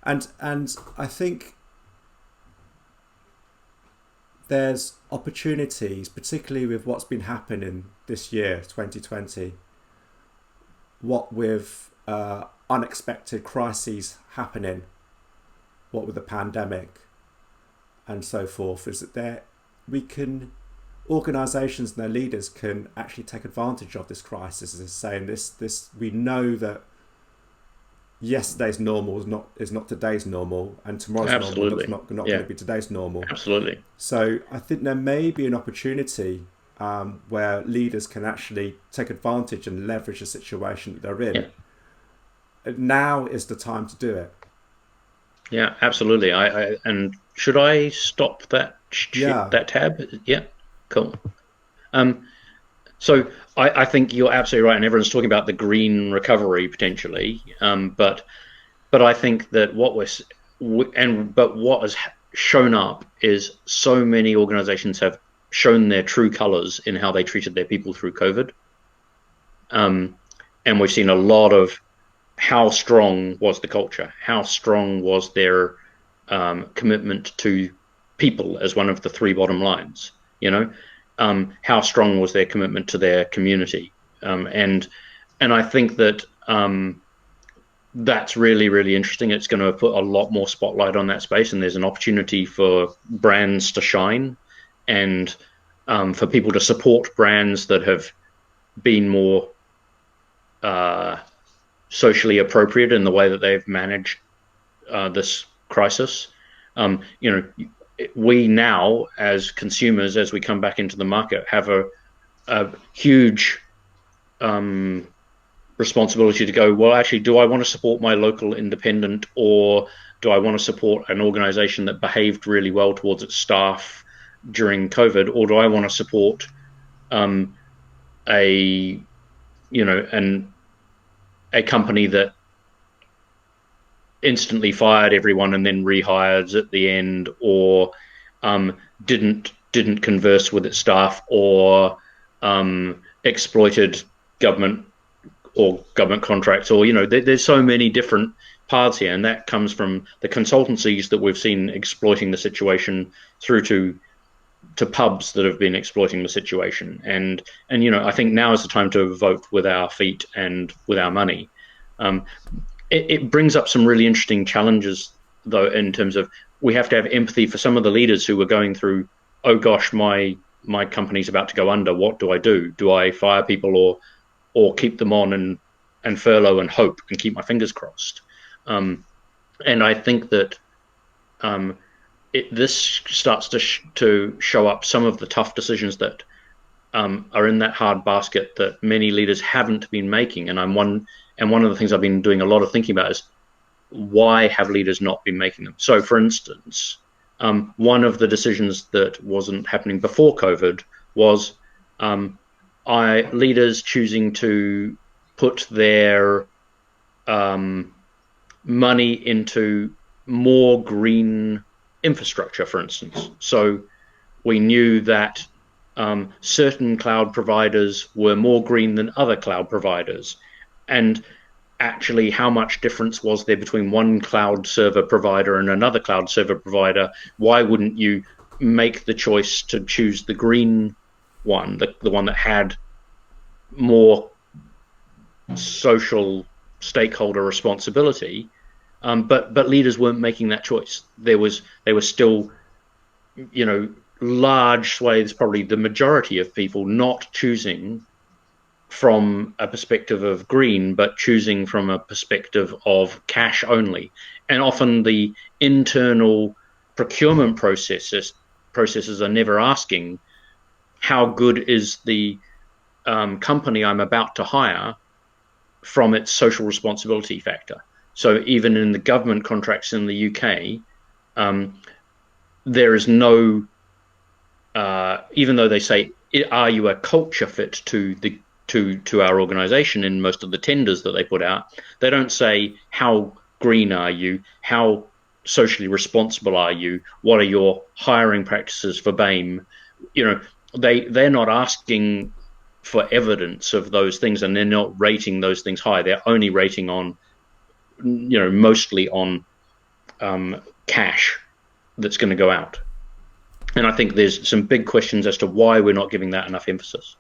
And I think there's opportunities, particularly with what's been happening this year, 2020, what with unexpected crises happening, what with the pandemic and so forth, is that we can organisations and their leaders can actually take advantage of this crisis, as saying this we know that yesterday's normal is not today's normal, and tomorrow's normal is Absolutely. not going Yeah, to be today's normal. absolutely. So I think there may be an opportunity where leaders can actually take advantage and leverage the situation that they're in. Yeah, Now is the time to do it. yeah, absolutely. And should I stop that Yeah, that tab? Yeah, cool. Um, so I think you're absolutely right, and everyone's talking about the green recovery potentially. But I think that what has shown up is so many organizations have shown their true colors in how they treated their people through COVID. Um, and we've seen a lot of how strong was the culture, how strong was their commitment to people as one of the three bottom lines, you know, how strong was their commitment to their community, and I think that that's really, really interesting. It's going to put a lot more spotlight on that space, and there's an opportunity for brands to shine and for people to support brands that have been more uh, socially appropriate in the way that they've managed this crisis. You know, we now, as consumers, as we come back into the market, have a huge um, responsibility to go, well, actually, do I want to support my local independent, or do I want to support an organization that behaved really well towards its staff during COVID, or do I want to support um, a an a company that instantly fired everyone and then rehired at the end, or um, didn't converse with its staff, or exploited government government contracts, or there's so many different paths here, and that comes from the consultancies that we've seen exploiting the situation through to pubs that have been exploiting the situation, and I think now is the time to vote with our feet and with our money. Um, it brings up some really interesting challenges, though, in terms of we have to have empathy for some of the leaders who were going through, oh gosh, my company's about to go under. What do I do? Do I fire people, or keep them on and furlough and hope and keep my fingers crossed? And I think that um, this starts to show up some of the tough decisions that are in that hard basket that many leaders haven't been making. And one of the things I've been doing a lot of thinking about is, why have leaders not been making them? So, for instance, one of the decisions that wasn't happening before COVID was leaders choosing to put their money into more green infrastructure, for instance. So we knew that certain cloud providers were more green than other cloud providers. And actually, how much difference was there between one cloud server provider and another cloud server provider? Why wouldn't you make the choice to choose the green one, the one that had more social stakeholder responsibility? But leaders weren't making that choice. There was still, large swathes, probably the majority of people, not choosing from a perspective of green, but choosing from a perspective of cash only. And often the internal procurement processes are never asking, how good is the company I'm about to hire from its social responsibility factor. So even in the government contracts in the UK, there is no, even though they say, are you a culture fit to our organization in most of the tenders that they put out, they don't say, how green are you, how socially responsible are you, what are your hiring practices for BAME. They're not asking for evidence of those things, and they're not rating those things high. They're only rating on, mostly on cash that's going to go out. And I think there's some big questions as to why we're not giving that enough emphasis.